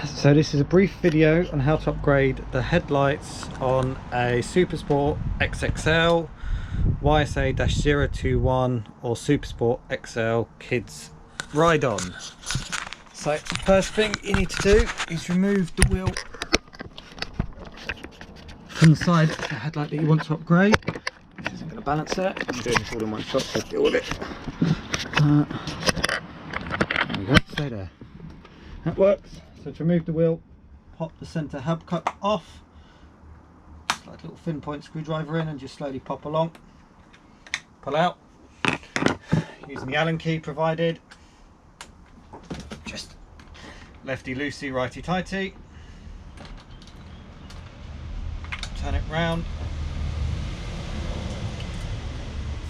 So this is a brief video on how to upgrade the headlights on a Supersport XXL, YSA-021 or Supersport XL Kids Ride-On. So first thing you need to do is remove the wheel from the side of the headlight that you want to upgrade, which isn't going to balance it. I'm doing this all in one shot, so deal with it. There we go, stay there. That works. So to remove the wheel, pop the centre hubcap off, slide a little thin point screwdriver in and just slowly pop along, pull out, using the Allen key provided, just lefty loosey, righty tighty, turn it round,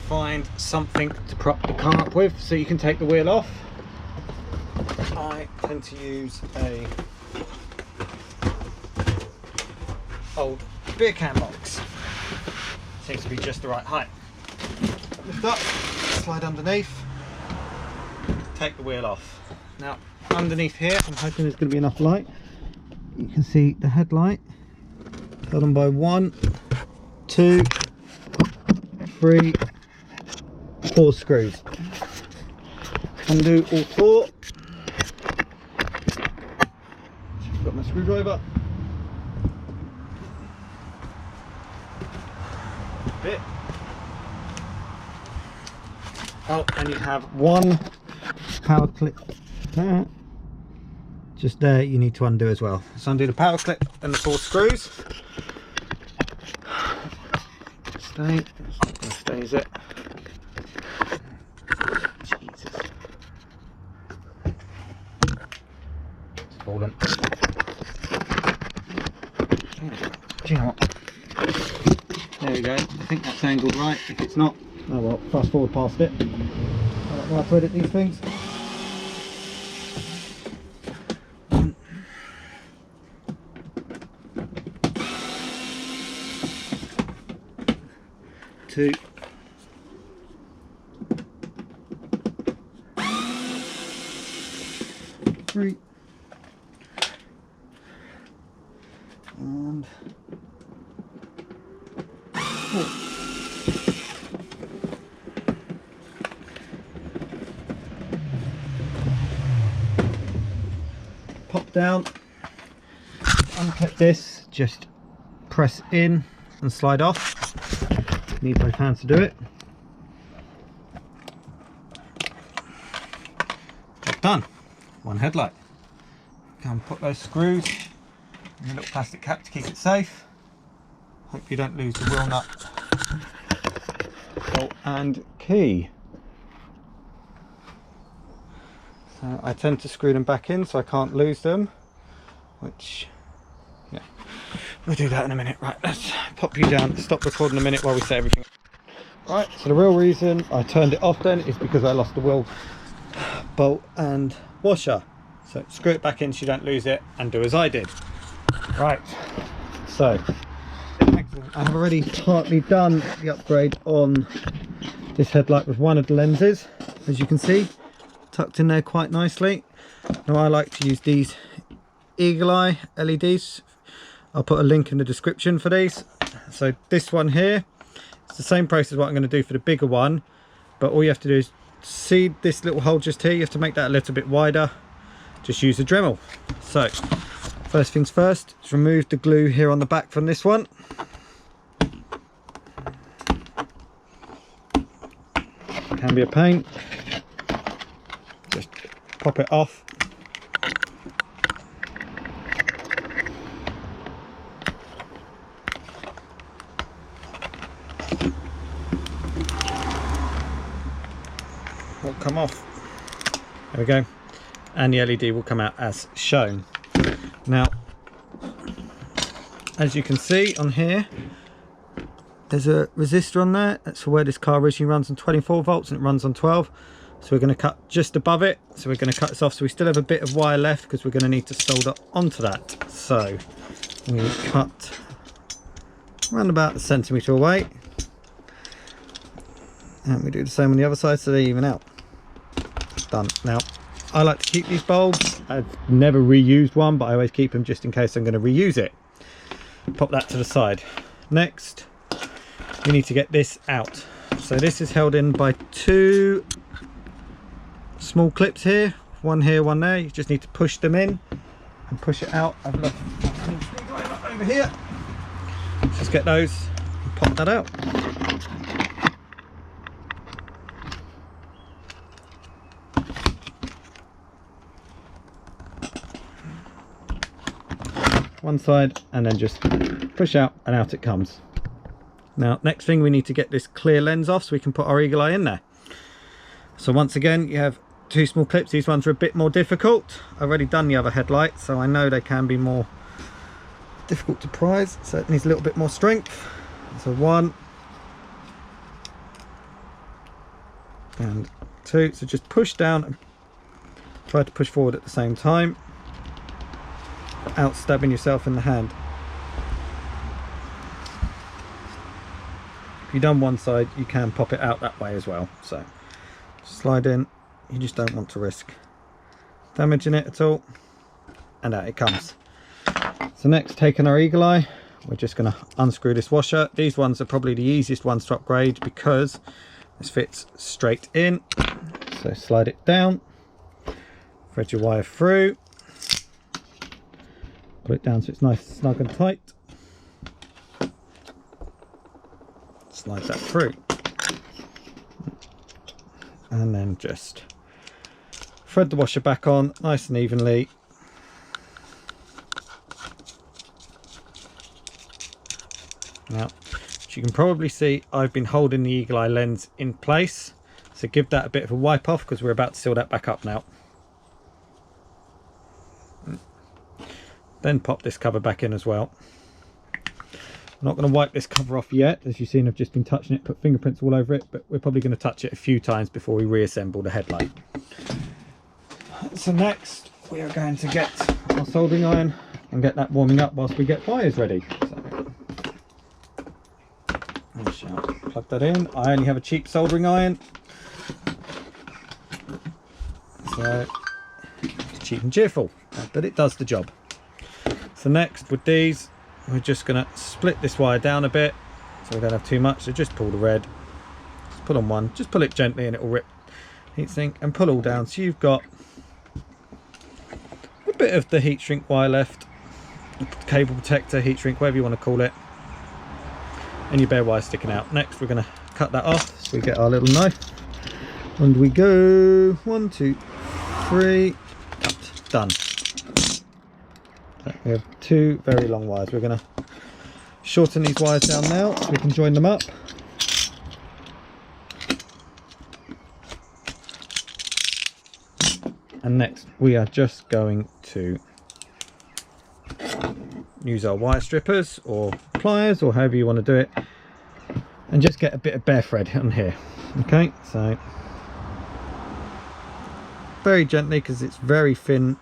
find something to prop the car up with so you can take the wheel off. I tend to use a old beer can box. Seems to be just the right height. Lift up, slide underneath, take the wheel off. Now underneath here, I'm hoping there's going to be enough light. You can see the headlight held on by 1, 2, 3, 4 screws. Undo all 4. Got my screwdriver. Bit. Oh, and you have one power clip there. Just there, you need to undo as well. So undo the power clip and the 4 screws. Stay. Stay, is it? Jesus. It's fallen. Do you know what? There we go. I think that's angled right. If it's not, oh well, fast forward past it. We'll have to edit these things. 1, 2, 3, and 4. Pop down, unclip this, just press in and slide off. Need both hands to do it. Job done. One headlight. Go and put those screws in a little plastic cap to keep it safe. Hope you don't lose the wheel nut, bolt and key. So I tend to screw them back in so I can't lose them, which, yeah, we'll do that in a minute. Right, let's pop you down, stop recording a minute while we set everything up. Right, so the real reason I turned it off then is because I lost the wheel bolt and washer. So screw it back in so you don't lose it and do as I did. Right, so I have already partly done the upgrade on this headlight with one of the lenses, as you can see, tucked in there quite nicely. Now I like to use these Eagle Eye LEDs. I'll put a link in the description for these. So this one here, it's the same process as what I'm going to do for the bigger one, but all you have to do is see this little hole just here, you have to make that a little bit wider. Just use a Dremel. So first things first, is remove the glue here on the back from this one. Can be a pain. Just pop it off. Won't come off. There we go. And the LED will come out as shown. Now, as you can see on here, there's a resistor on there. That's for where this car originally runs on 24 volts and it runs on 12. So we're going to cut just above it. So we're going to cut this off. So we still have a bit of wire left because we're going to need to solder onto that. So we cut around about a centimetre away. And we do the same on the other side so they even out. Done. Now, I like to keep these bulbs. I've never reused one, but I always keep them just in case I'm going to reuse it. Pop that to the side. Next, we need to get this out. So this is held in by 2 small clips here, one here, one there. You just need to push them in and push it out. I've left over here. Just get those and pop that out. One side, and then just push out and out it comes. Now next thing, we need to get this clear lens off so we can put our eagle eye in there. So once again, you have 2 small clips. These ones are a bit more difficult. I've already done the other headlight, so I know they can be more difficult to prise, so it needs a little bit more strength. So 1 and 2. So just push down and try to push forward at the same time, without stabbing yourself in the hand. If you've done one side, you can pop it out that way as well. So slide in. You just don't want to risk damaging it at all, and out it comes. So next, taking our eagle eye, we're just going to unscrew this washer. These ones are probably the easiest ones to upgrade because this fits straight in. So slide it down, thread your wire through, put it down so it's nice, snug and tight. Slide that through, and then just thread the washer back on nice and evenly. Now, as you can probably see, I've been holding the eagle eye lens in place, so give that a bit of a wipe off because we're about to seal that back up now. Then pop this cover back in as well. I'm not going to wipe this cover off yet. As you've seen, I've just been touching it, put fingerprints all over it, but we're probably going to touch it a few times before we reassemble the headlight. So next, we are going to get our soldering iron and get that warming up whilst we get wires ready. So I shall plug that in. I only have a cheap soldering iron, so it's cheap and cheerful, but it does the job. So next, with these, we're just going to split this wire down a bit so we don't have too much. So just pull the red, just pull on one, just pull it gently and it will rip heatsink, and pull all down so you've got a bit of the heat shrink wire left, cable protector, heat shrink, whatever you want to call it, and your bare wire sticking out. Next, we're going to cut that off, so we get our little knife, and we go 1, 2, 3, cut, done. So we have 2 very long wires. We're going to shorten these wires down now so we can join them up. And next, we are just going to use our wire strippers or pliers or however you want to do it, and just get a bit of bare thread on here. Okay, so very gently, because it's very thin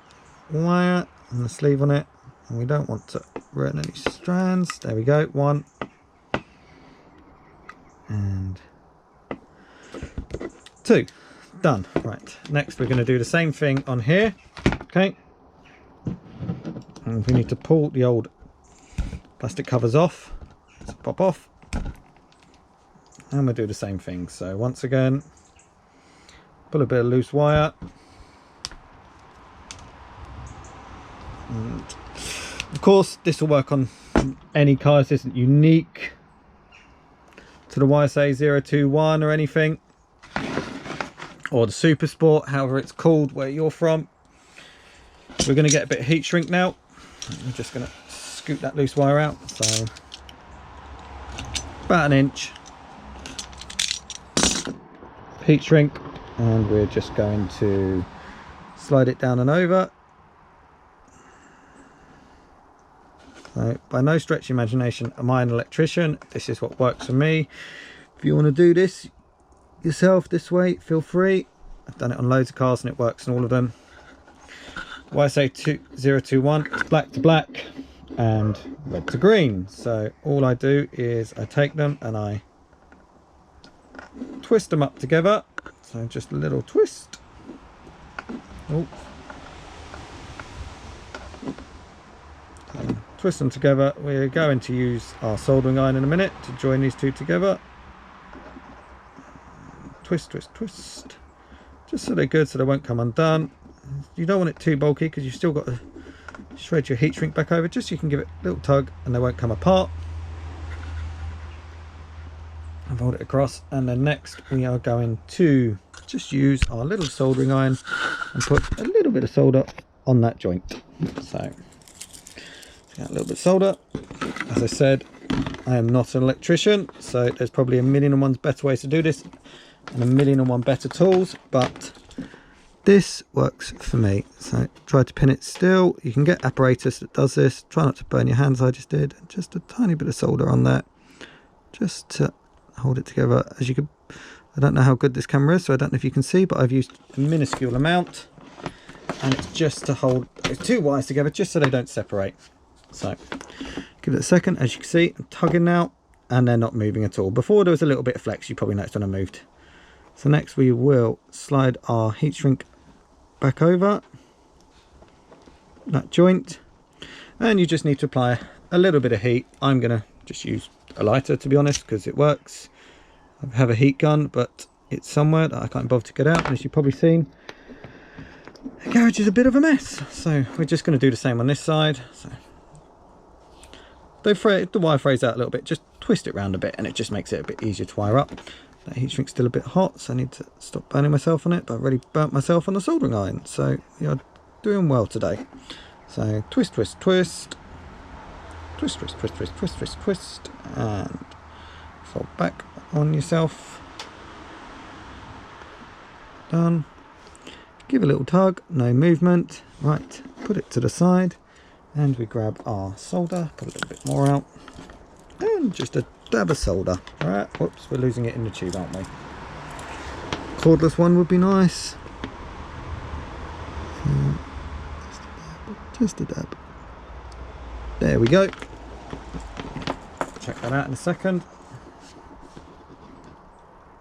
wire and the sleeve on it, and we don't want to ruin any strands. There we go, 1 and 2, done. Right, next we're going to do the same thing on here. Okay, and we need to pull the old plastic covers off, so pop off, and we'll do the same thing. So once again, pull a bit of loose wire, and of course this will work on any car. This isn't unique to the YSA 021 or anything, or the Super Sport, however it's called where you're from. We're going to get a bit of heat shrink now. I'm just going to scoop that loose wire out, so about 1 inch heat shrink, and we're just going to slide it down and over. So by no stretch of imagination am I an electrician. This is what works for me. If you want to do this yourself this way, feel free. I've done it on loads of cars and it works on all of them. YSA 021, it's black to black and red to green. So all I do is I take them and I twist them up together. So just a little twist Oh. Twist them together. We're going to use our soldering iron in a minute to join these two together. Twist, twist, twist. Just so they're good, so they won't come undone. You don't want it too bulky because you've still got to shred your heat shrink back over, just so you can give it a little tug and they won't come apart. And fold it across, and then next we are going to just use our little soldering iron and put a little bit of solder on that joint. So a little bit of solder. As I said, I am not an electrician, so there's probably a million and one better ways to do this and a million and one better tools, but this works for me. So try to pin it still. You can get apparatus that does this. Try not to burn your hands, I just did. Just a tiny bit of solder on there, just to hold it together. As you can, I don't know how good this camera is, so I don't know if you can see, but I've used a minuscule amount, and it's just to hold those two wires together, just so they don't separate. So give it a second. As you can see, I'm tugging now and they're not moving at all. Before there was a little bit of flex, you probably noticed when I moved. So next we will slide our heat shrink back over that joint, and you just need to apply a little bit of heat. I'm going to just use a lighter, to be honest, because it works. I have a heat gun, but it's somewhere that I can't bother to get out, and as you've probably seen, the garage is a bit of a mess. So we're just going to do the same on this side. So the wire frays out a little bit, just twist it round a bit and it just makes it a bit easier to wire up. That heat shrink's still a bit hot, so I need to stop burning myself on it, but I've already burnt myself on the soldering iron, so you're doing well today. So twist, twist, twist, twist, twist, twist, twist, twist, twist, twist, and fold back on yourself. Done. Give a little tug, no movement. Right, put it to the side. And we grab our solder, put a little bit more out, and just a dab of solder. Alright, whoops, we're losing it in the tube, aren't we? Cordless one would be nice. Just a dab. There we go. Check that out in a second.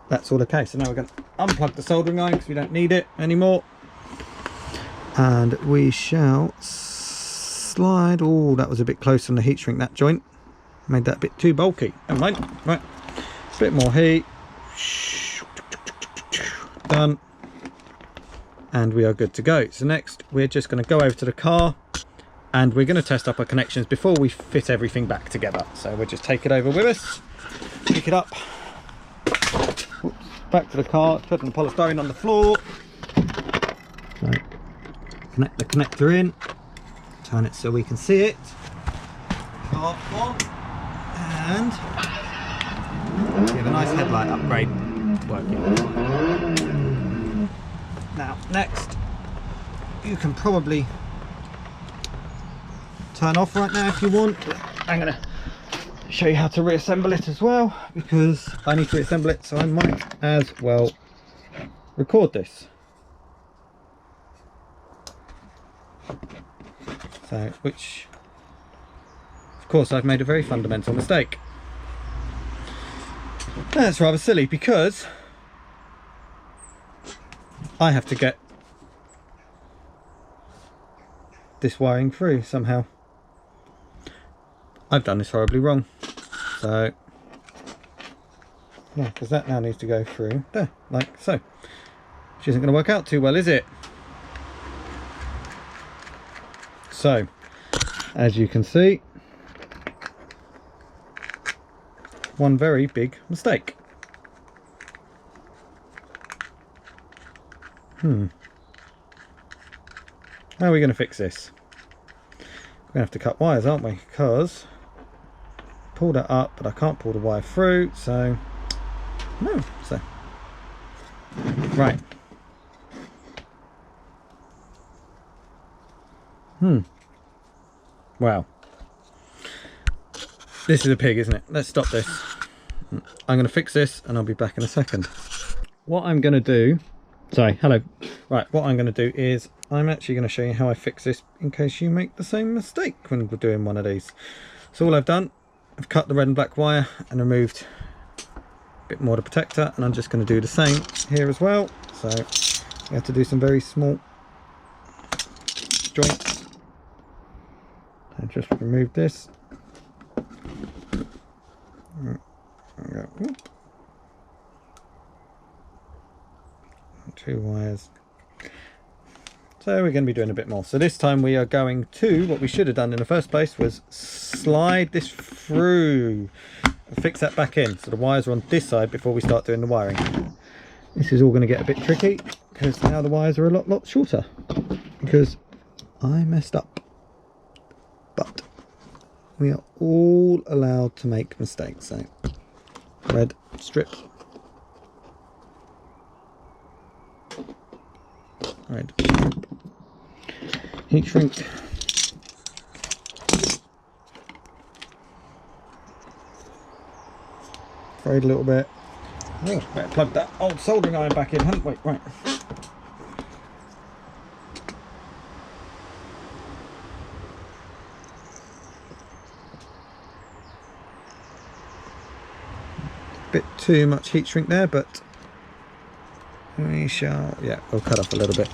That's all okay. So now we're going to unplug the soldering iron because we don't need it anymore. And we shall slide. Oh, that was a bit close on the heat shrink, that joint. Made that a bit too bulky. Never mind. Right. A bit more heat. Done. And we are good to go. So next we're just going to go over to the car and we're going to test up our connections before we fit everything back together. So we'll just take it over with us. Pick it up. Oops. Back to the car. Putting the polystyrene on the floor. So connect the connector in. Turn it so we can see it. Car on. And we have a nice headlight upgrade working. Now next, you can probably turn off right now if you want. I'm going to show you how to reassemble it as well, because I need to reassemble it, so I might as well record this. So, which, of course, I've made a very fundamental mistake. That's rather silly because I have to get this wiring through somehow. I've done this horribly wrong. So, yeah, because that now needs to go through there, like so. Which isn't going to work out too well, is it? So, as you can see, one very big mistake. How are we going to fix this? We're going to have to cut wires, aren't we? Because pull that up, but I can't pull the wire through, so no. So right. Wow. This is a pig, isn't it? Let's stop this. I'm going to fix this and I'll be back in a second. What I'm going to do... Sorry, hello. Right, what I'm going to do is I'm actually going to show you how I fix this in case you make the same mistake when we're doing one of these. So all I've done, I've cut the red and black wire and removed a bit more of the protector, and I'm just going to do the same here as well. So you have to do some very small joints. I just remove this. Two wires. So we're going to be doing a bit more. So this time we are going to, what we should have done in the first place was slide this through and fix that back in. So the wires are on this side before we start doing the wiring. This is all going to get a bit tricky because now the wires are a lot shorter because I messed up. But we are all allowed to make mistakes. So red strip. Red strip. Heat shrink. Frayed a little bit. Oh, better plug that old soldering iron back in, hadn't we? Right. Bit too much heat shrink there, but we shall, yeah, we'll cut off a little bit.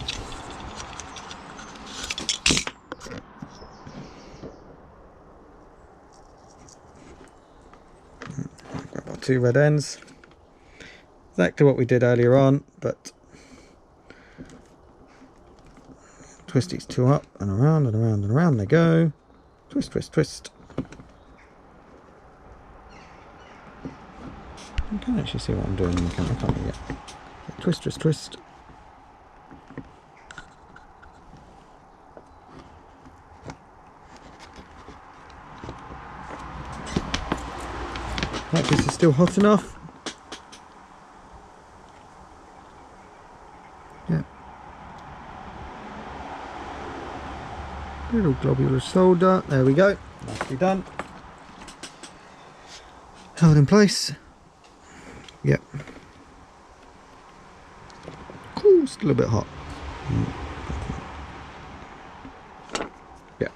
Grab our two red ends. Exactly what we did earlier on, but twist these two up and around and around and around they go. Twist, twist, twist. You can actually see what I'm doing in the camera, can't you? Yeah. Twist, twist, twist. That piece is still hot enough. Yeah. Little globular solder. There we go. Nicely done. Held in place. Yep. Cool, still a bit hot. Yeah.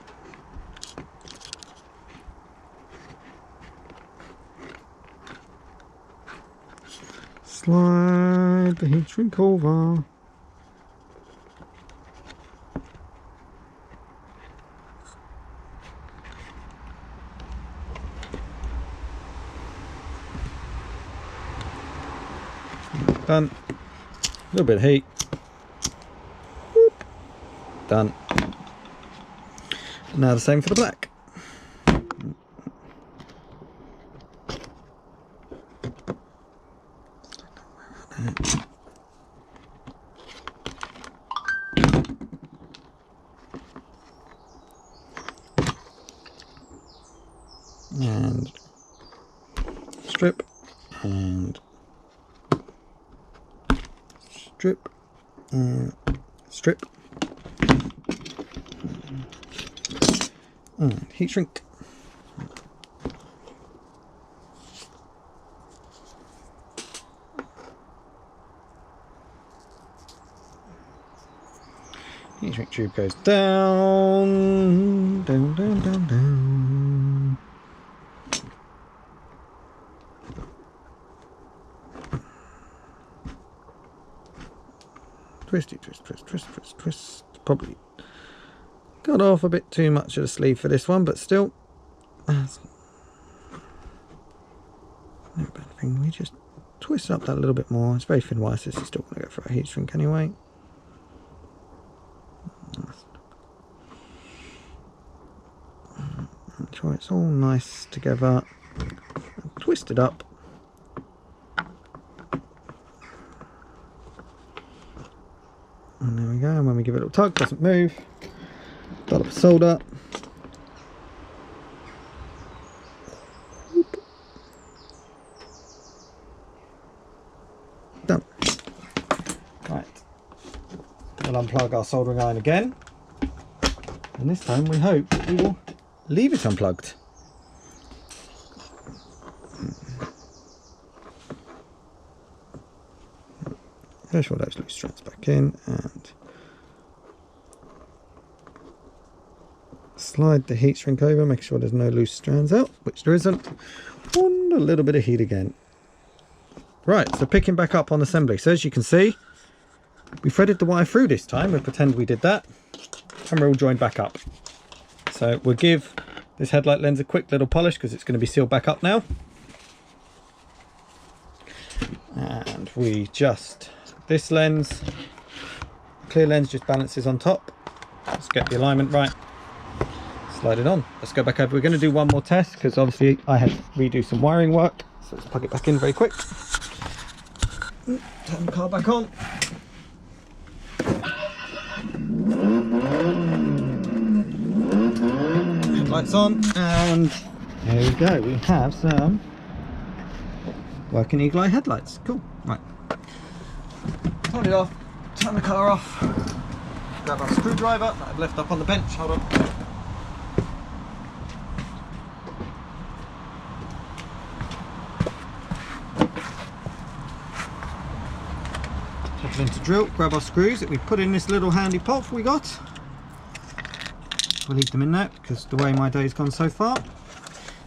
Slide the heat shrink over. Done. A little bit of heat. Whoop. Done. Now the same for the black. And strip and strip and strip and heat shrink. Heat shrink tube goes down, down, down, down, down. Twisty, twist, twist, twist, twist, twist. Probably got off a bit too much of the sleeve for this one, but still, that's no bad thing. We just twist up that a little bit more. It's very thin wire, so this is still going to go for a heat shrink anyway. Make sure it's all nice together. Twist it up. And there we go, and when we give it a little tug, it doesn't move. Start up a solder. Whoop. Done. Right. We'll unplug our soldering iron again. And this time we hope we will leave it unplugged. Push all those loose strands back in and slide the heat shrink over, make sure there's no loose strands out, which there isn't, and a little bit of heat again. Right, so picking back up on assembly. So as you can see, we threaded the wire through this time. We'll pretend we did that. and we're all joined back up. So we'll give this headlight lens a quick little polish because it's going to be sealed back up now. And we just, this lens, clear lens just balances on top. Let's get the alignment right. Slide it on. Let's go back over. We're going to do one more test because obviously I had to redo some wiring work. So let's plug it back in very quick. Turn the car back on. Headlights on, and there we go. We have some working eagle eye headlights. Cool. Right. Turn it off. Turn the car off. Grab our screwdriver that I've left up on the bench. Hold on. Pop it into drill. Grab our screws that we put in this little handy pot we got. We'll leave them in there because the way my day's gone so far.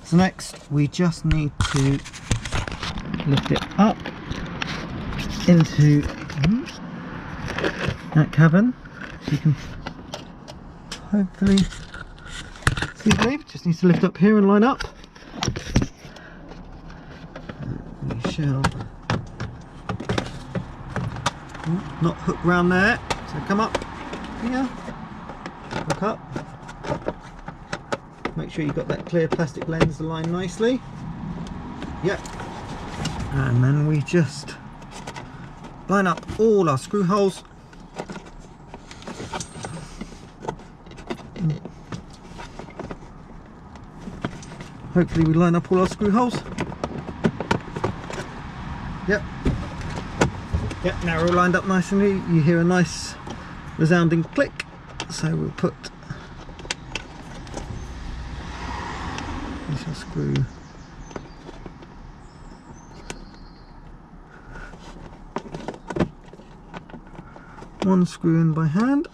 So next we just need to lift it up into that cavern. So you can hopefully see the lever. Just needs to lift up here and line up. We shall not hook round there. So come up here, hook up. Make sure you've got that clear plastic lens aligned nicely. Yep. And then we just line up all our screw holes. Hopefully we line up all our screw holes. Yep. Yep, now we're all lined up nicely. You hear a nice resounding click. So we'll put this screw one screw in by hand,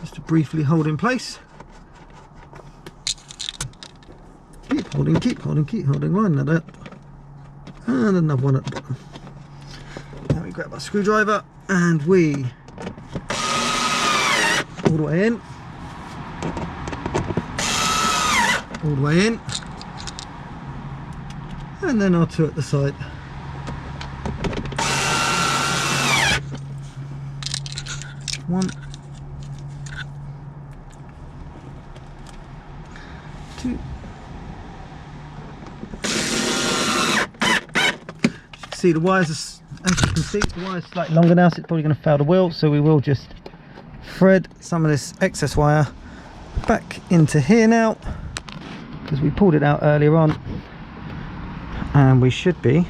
just to briefly hold in place. Keep holding, keep holding, keep holding, line that up. And another one at the bottom. Then we grab our screwdriver and we all the way in. All the way in. And then our two at the side. One, two. See the wires, as you can see, the wire's slightly longer now, so it's probably going to foul the wheel. So we will just thread some of this excess wire back into here now, because we pulled it out earlier on, and we should be,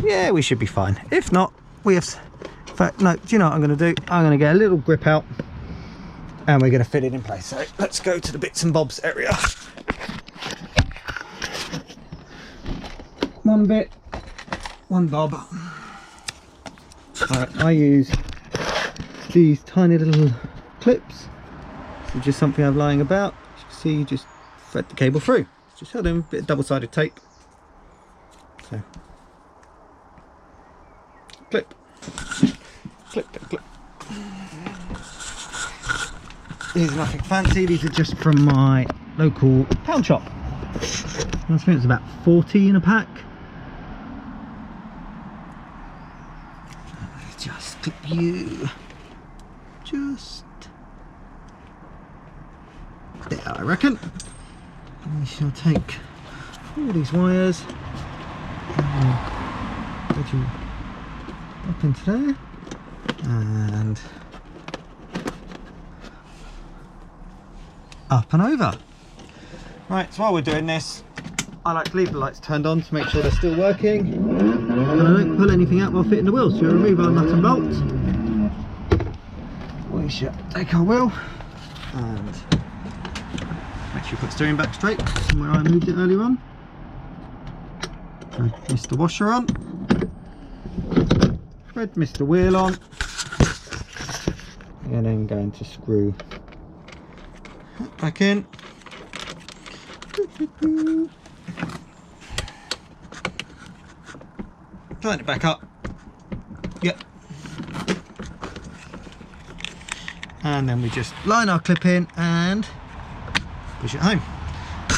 yeah, we should be fine. If not, we have. In fact, no, do you know what I'm going to do? I'm going to get a little grip out and we're going to fit it in place. So let's go to the bits and bobs area. One bit, one bob. I use these tiny little clips. So just something I'm lying about. As you can see, you just thread the cable through. Just held in a bit of double-sided tape. So, clip. Clip, clip, clip. These are nothing fancy, these are just from my local pound shop. I think it's about 40 in a pack. Just clip you. Just there, I reckon. And we shall take all these wires and put you up into there. And up and over. Right, so while we're doing this, I like to leave the lights turned on to make sure they're still working, and I don't pull anything out while fitting the wheels. So we'll remove our nut and bolt. We shall take our wheel and make sure you put steering back straight from where I moved it earlier on. Mr. Washer on, thread Mr. Wheel on, and then going to screw back in. Tighten it back up. Yep. and then we just line our clip in and push it home.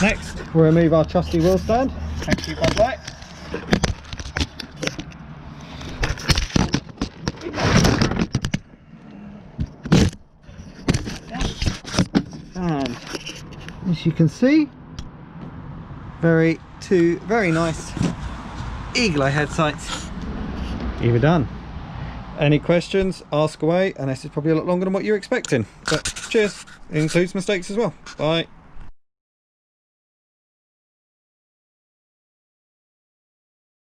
Next, we'll remove our trusty wheel stand. Thank you, Bud Light. And as you can see, two very nice eagle eye head sights either done. Any questions, ask away, and this is probably a lot longer than what you're expecting, but cheers. It includes mistakes as well. Bye.